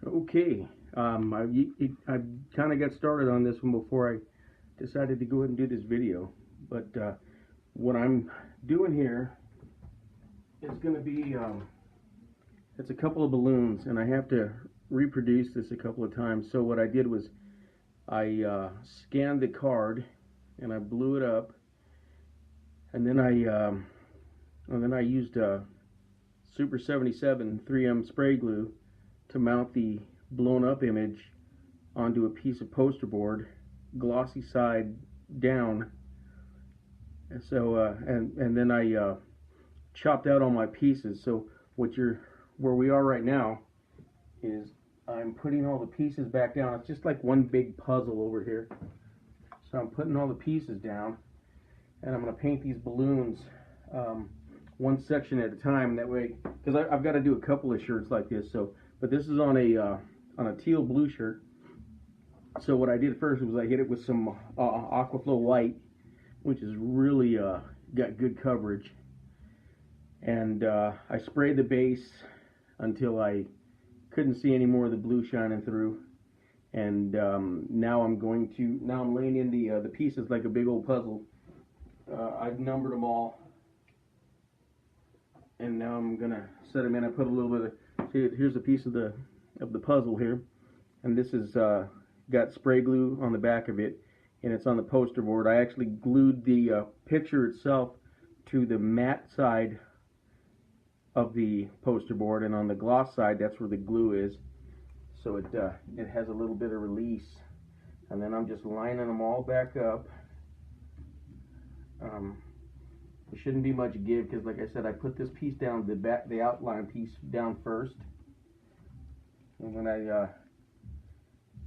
Okay, I kind of got started on this one before I decided to go ahead and do this video, but what I'm doing here is going to be it's a couple of balloons, and I have to reproduce this a couple of times. So what I did was I scanned the card and I blew it up, and then I used Super 77 3M spray glue to mount the blown up image onto a piece of poster board, glossy side down. And so and then I chopped out all my pieces. So where we are right now is I'm putting all the pieces back down. It's just like one big puzzle over here. So I'm putting all the pieces down, and I'm going to paint these balloons one section at a time. That way, because I've got to do a couple of shirts like this. So, but this is on a teal blue shirt. So what I did first was I hit it with some Aquaflow white, which is really got good coverage, and I sprayed the base until I couldn't see any more of the blue shining through. And now I'm laying in the pieces like a big old puzzle. I've numbered them all, and now I'm gonna set them in. I put a little bit of, here's a piece of the puzzle here, and this is got spray glue on the back of it, and it's on the poster board. I actually glued the picture itself to the matte side of the poster board, and on the gloss side, that's where the glue is. So it has a little bit of release, and then I'm just lining them all back up. There shouldn't be much give, because like I said, I put this piece down, the outline piece down first, and then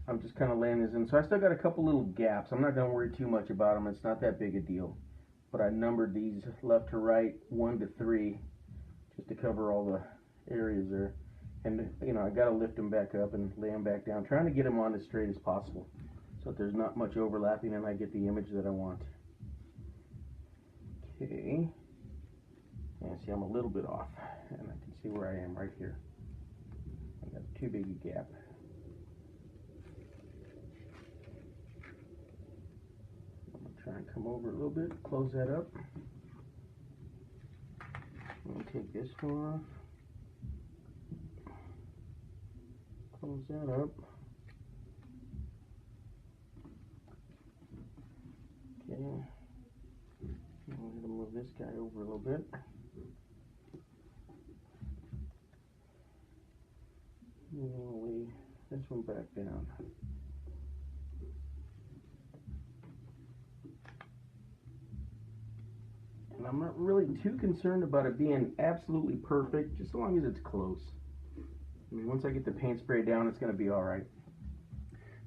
I'm just kind of laying this in. So I still got a couple little gaps. I'm not going to worry too much about them. It's not that big a deal. But I numbered these left to right, 1 to 3, just to cover all the areas there. And you know, I got to lift them back up and lay them back down, trying to get them on as straight as possible, so that there's not much overlapping and I get the image that I want. Okay. And see, I'm a little bit off, and I can see where I am right here. I got too big a gap. I'm gonna try and come over a little bit, close that up. I'm gonna take this one off. Close that up. Okay. I'm going to move this guy over a little bit. And we'll lay this one back down. And I'm not really too concerned about it being absolutely perfect, just as long as it's close. I mean, once I get the paint spray down, it's going to be all right.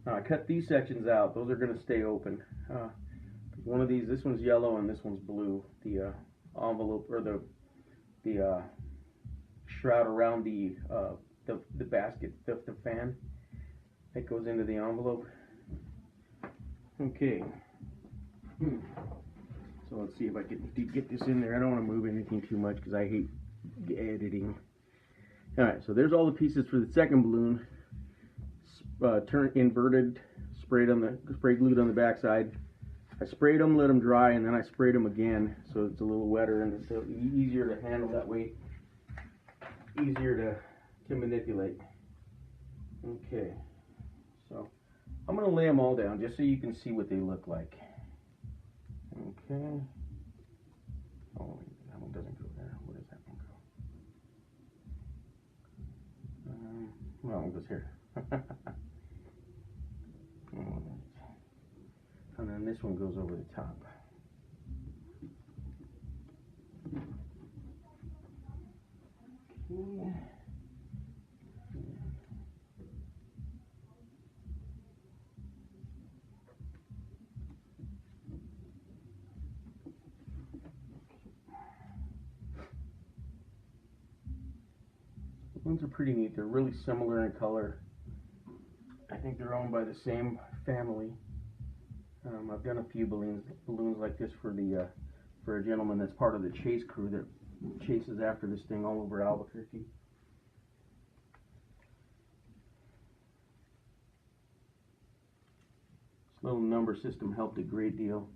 Now, I cut these sections out. Those are going to stay open. One of these, this one's yellow and this one's blue. The envelope, or the shroud around the basket, the fan that goes into the envelope. Okay. So let's see if I can get this in there. I don't want to move anything too much because I hate editing. Alright, so there's all the pieces for the second balloon. Turned inverted, spray glued on the back side. I sprayed them, let them dry, and then I sprayed them again, so it's a little wetter and it's easier to handle that way, easier to manipulate. Okay, so I'm going to lay them all down just so you can see what they look like. Okay. Oh, that one doesn't go there. Where does that one go? Well, it goes here. And then this one goes over the top. Okay. The ones are pretty neat. They're really similar in color. I think they're owned by the same family. I've done a few balloons like this for a gentleman that's part of the chase crew that chases after this thing all over Albuquerque. little number system helped a great deal.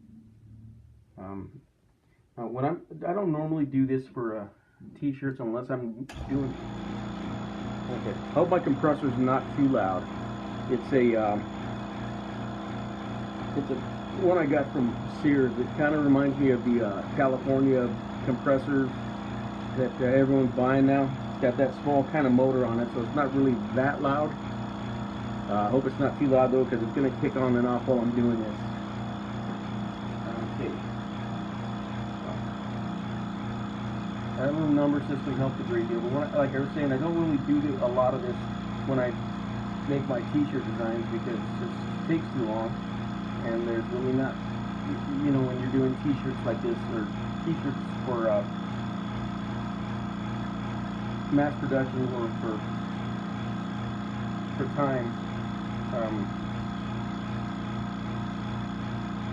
I don't normally do this for t-shirts unless I'm doing. Okay, hope my compressor's not too loud. It's a one I got from Sears. It kind of reminds me of the California compressors that everyone's buying now. It's got that small kind of motor on it, so it's not really that loud. I hope it's not too loud though, because it's going to kick on and off while I'm doing this. Okay. That little number system helped a great deal, but like I was saying, I don't really do a lot of this when I make my t-shirt designs because it takes too long, and there's really not, you know, when you're doing t-shirts like this, or t-shirts for mass production or for time,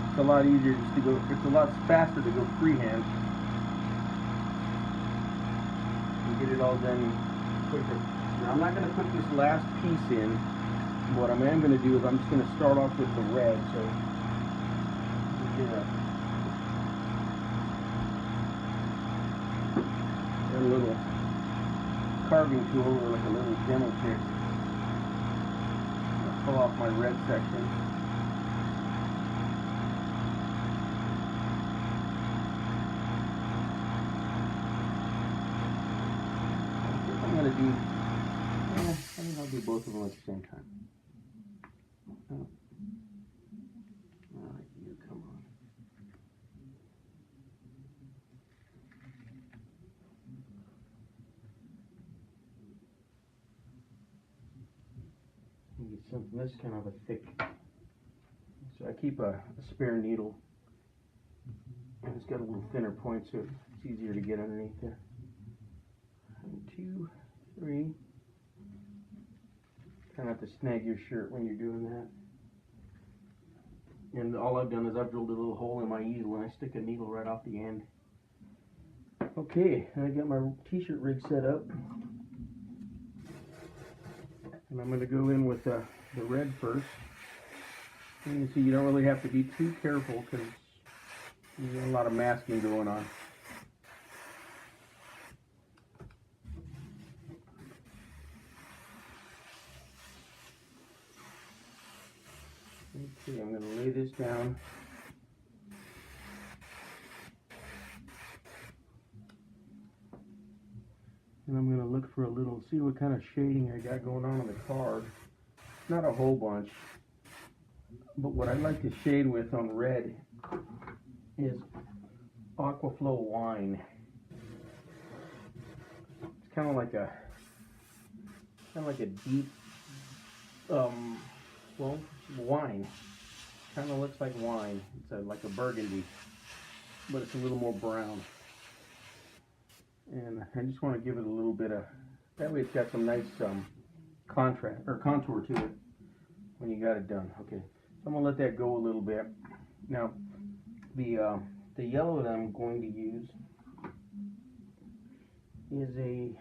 it's a lot easier just to go, it's a lot faster to go freehand and get it all done quicker. Now I'm not going to put this last piece in. What I am going to do is I'm just going to start off with the red. So get a little carving tool or like a little demo pick. I'll pull off my red section. I'm going to do, I think I'll do both of them at the same time. Oh. Alright, you come on. Get something this kind of a thick. So I keep a spare needle, and it's got a little thinner point, so it's easier to get underneath there. 1, 2, 3. Try not to snag your shirt when you're doing that. And all I've done is I've drilled a little hole in my easel and I stick a needle right off the end. Okay, I got my t-shirt rig set up. And I'm going to go in with the red first. And you see you don't really have to be too careful because there's a lot of masking going on. Okay, I'm going to lay this down. And I'm going to look for a little, see what kind of shading I got going on the card. Not a whole bunch, but what I like to shade with on red is Aquaflow wine. It's kind of like a deep, well, wine. Kind of looks like wine. It's like a burgundy, but it's a little more brown. And I just want to give it a little bit of, that way it's got some nice contrast or contour to it when you got it done. Okay, so I'm gonna let that go a little bit. Now, the yellow that I'm going to use is a.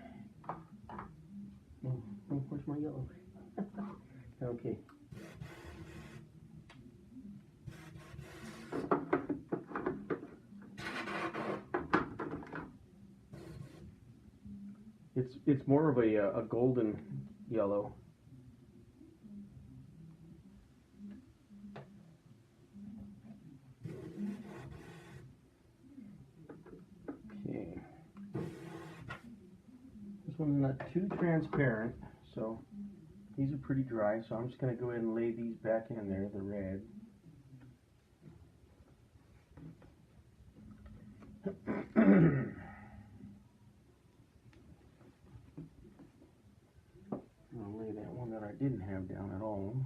Oh, where's my yellow? Okay. It's more of a golden yellow. Okay. This one's not too transparent, so these are pretty dry. So I'm just going to go ahead and lay these back in there, the red. I'll lay that one that I didn't have down at all.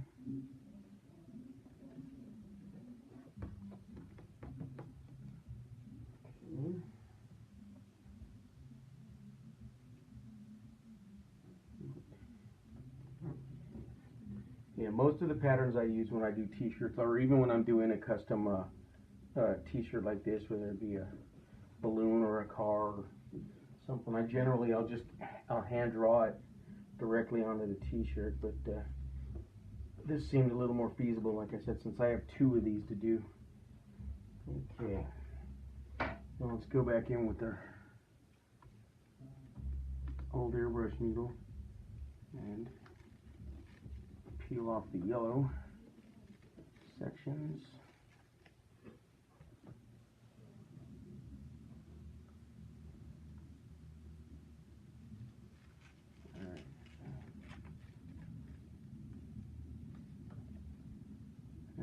Okay. Yeah, most of the patterns I use when I do t-shirts, or even when I'm doing a custom t-shirt like this, whether it be a balloon or a car or something, I'll hand draw it directly onto the t-shirt, but this seemed a little more feasible, like I said, since I have 2 of these to do. Okay, now let's go back in with our old airbrush needle and peel off the yellow sections.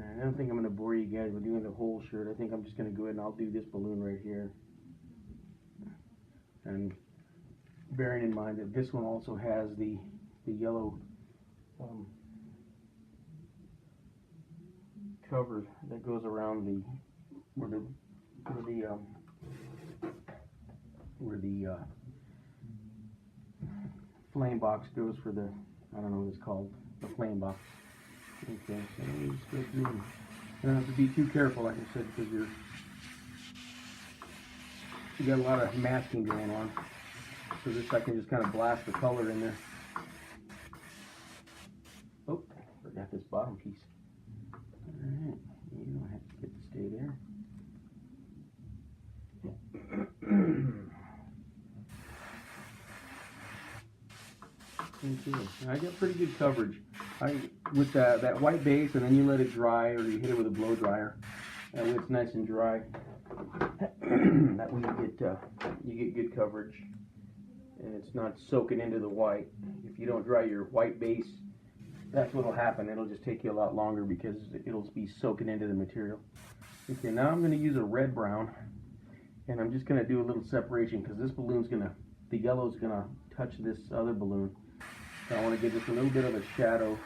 I don't think I'm going to bore you guys with doing the whole shirt. I think I'm just going to go ahead and I'll do this balloon right here. And bearing in mind that this one also has the yellow cover that goes around where the flame box goes for the, I don't know what it's called, the flame box. Okay, so let me just go through and you don't have to be too careful, like I said, because you got a lot of masking going on. So this I can just kind of blast the color in there. Oh, forgot this bottom piece. Alright, you don't have to get to stay there. Okay, I got pretty good coverage. With that white base, and then you let it dry, or you hit it with a blow dryer. That way it's nice and dry. That way you get good coverage, and it's not soaking into the white. If you don't dry your white base, that's what'll happen. It'll just take you a lot longer because it'll be soaking into the material. Okay, now I'm going to use a red brown, and I'm just going to do a little separation because this balloon's the yellow's gonna touch this other balloon. So I want to give this a little bit of a shadow.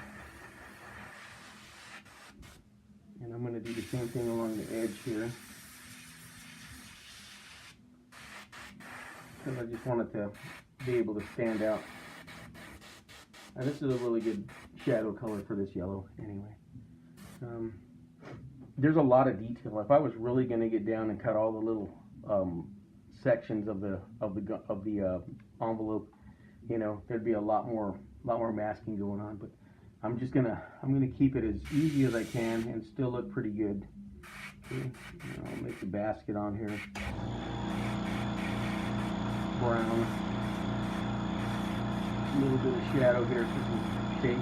And I'm going to do the same thing along the edge here. Because I just want it to be able to stand out. Now this is a really good shadow color for this yellow anyway. There's a lot of detail. If I was really going to get down and cut all the little sections of the envelope, you know, there'd be a lot more masking going on, but I'm gonna keep it as easy as I can and still look pretty good. Okay. I'll make the basket on here brown, a little bit of shadow here for some shape.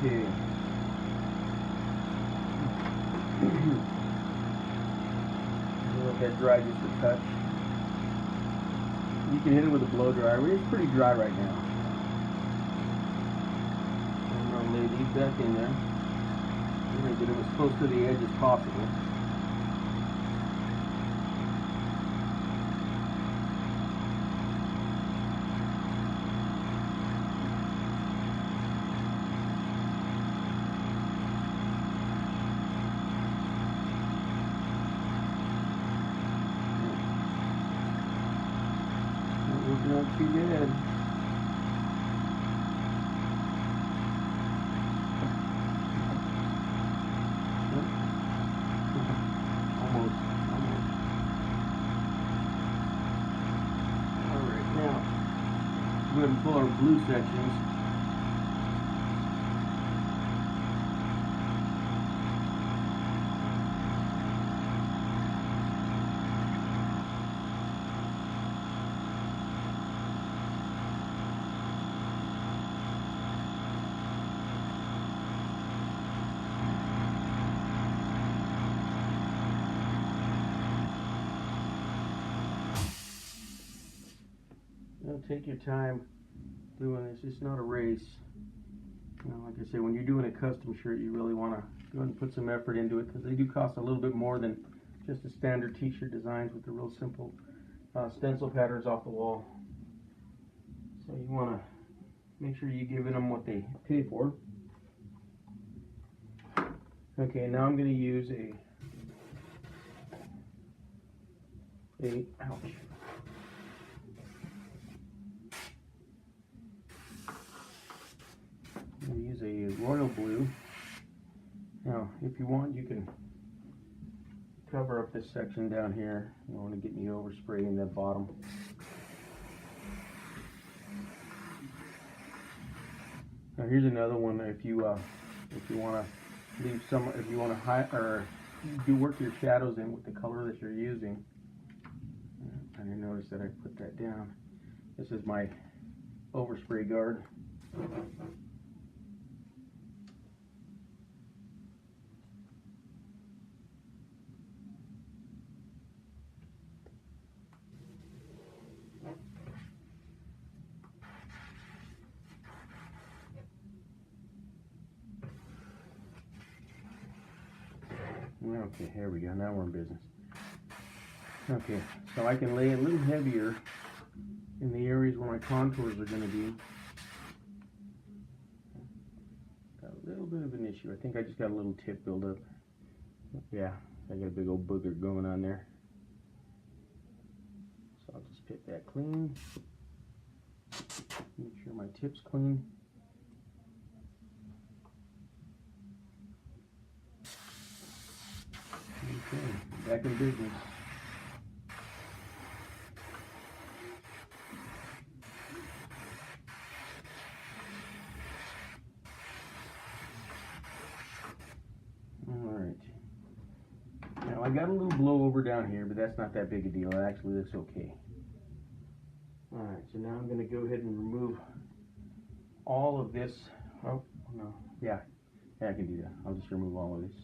Okay. Let that dry just a touch. You can hit it with a blow dryer. It's pretty dry right now. I'm going to lay these back in there. I'm going to get them as close to the edge as possible. Not too bad. Almost. Alright, now go ahead and pull our blue sections. Take your time doing this. It's not a race. You know, like I say, when you're doing a custom shirt, you really want to go ahead and put some effort into it because they do cost a little bit more than just the standard t-shirt designs with the real simple stencil patterns off the wall. So you want to make sure you're giving them what they pay for. Okay, now I'm going to use ouch. I'm going to use a royal blue. Now, if you want, you can cover up this section down here. You don't want to get any overspray in that bottom. Now here's another one. If you want to leave some, if you want to hide or do work your shadows in with the color that you're using. And I noticed that I put that down. This is my overspray guard. Okay, here we go. Now we're in business. Okay, so I can lay a little heavier in the areas where my contours are going to be. Got a little bit of an issue. I think I just got a little tip buildup. Yeah, I got a big old booger going on there. So I'll just pick that clean. Make sure my tip's clean. Okay, back in business. Alright. Now I got a little blowover down here, but that's not that big a deal. It actually looks okay. Alright, so now I'm going to go ahead and remove all of this. Oh, no. Yeah, I can do that. I'll just remove all of this.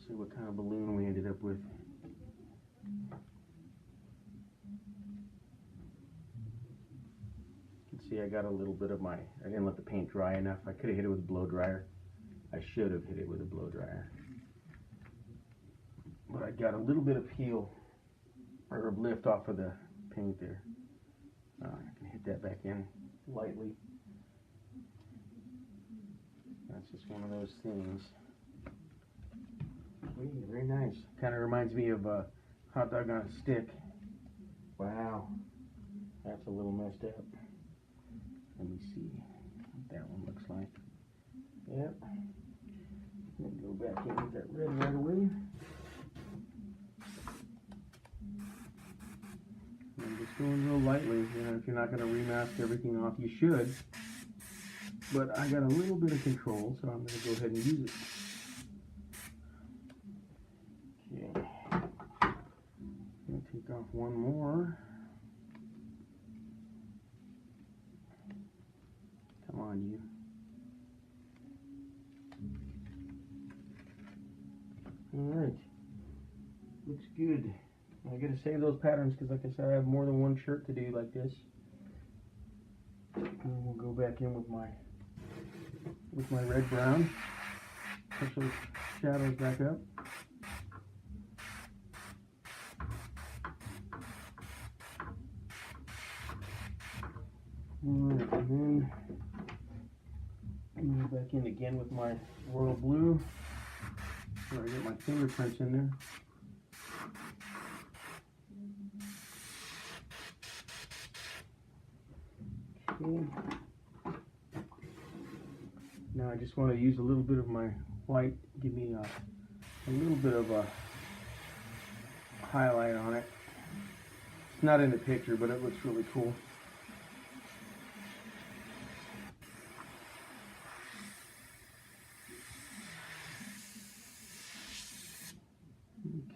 See what kind of balloon we ended up with. You can see I got a little bit of I didn't let the paint dry enough. I could have hit it with a blow dryer. I should have hit it with a blow dryer. But I got a little bit of peel or lift off of the paint there. I can hit that back in lightly. That's just one of those things. Ooh, very nice. Kind of reminds me of a hot dog on a stick. Wow, that's a little messed up. Let me see what that one looks like. Yep. Let me go back in with that red right away. I'm just going real lightly. You know, if you're not going to remask everything off, you should. But I got a little bit of control, so I'm going to go ahead and use it. Okay. I'm going to take off one more. Come on, you. Alright. Looks good. I gotta save those patterns because, like I said, I have more than one shirt to do like this. And we'll go back in with my red brown. Push those shadows back up. Alright, and then go back in again with my royal blue. So I get my fingerprints in there. Okay. Now I just want to use a little bit of my white, give me a little bit of a highlight on it. It's not in the picture, but it looks really cool.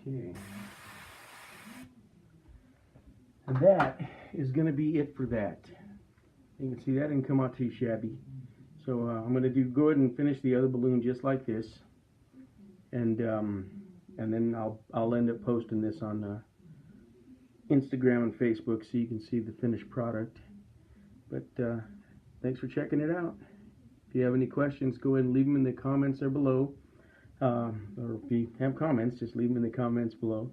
Okay. And that is going to be it for that. You can see that didn't come out too shabby. So I'm going to go ahead and finish the other balloon just like this, and then I'll end up posting this on Instagram and Facebook so you can see the finished product. But thanks for checking it out. If you have any questions, go ahead and leave them in the comments there below. Or if you have comments, just leave them in the comments below.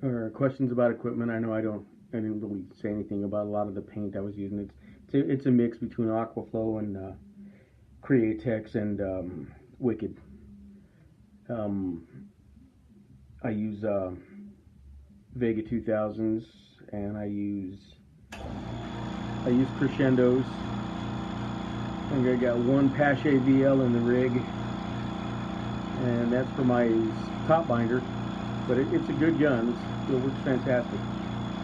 Or questions about equipment. I know I didn't really say anything about a lot of the paint I was using. It's a mix between Aquaflow and Createx and Wicked. I use Vega 2000s, and I use Crescendos. I think I got one Pache VL in the rig, and that's for my top binder. but it's a good gun. It works fantastic.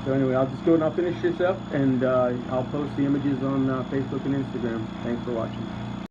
So anyway, I'll just go and I'll finish this up, and I'll post the images on Facebook and Instagram. Thanks for watching.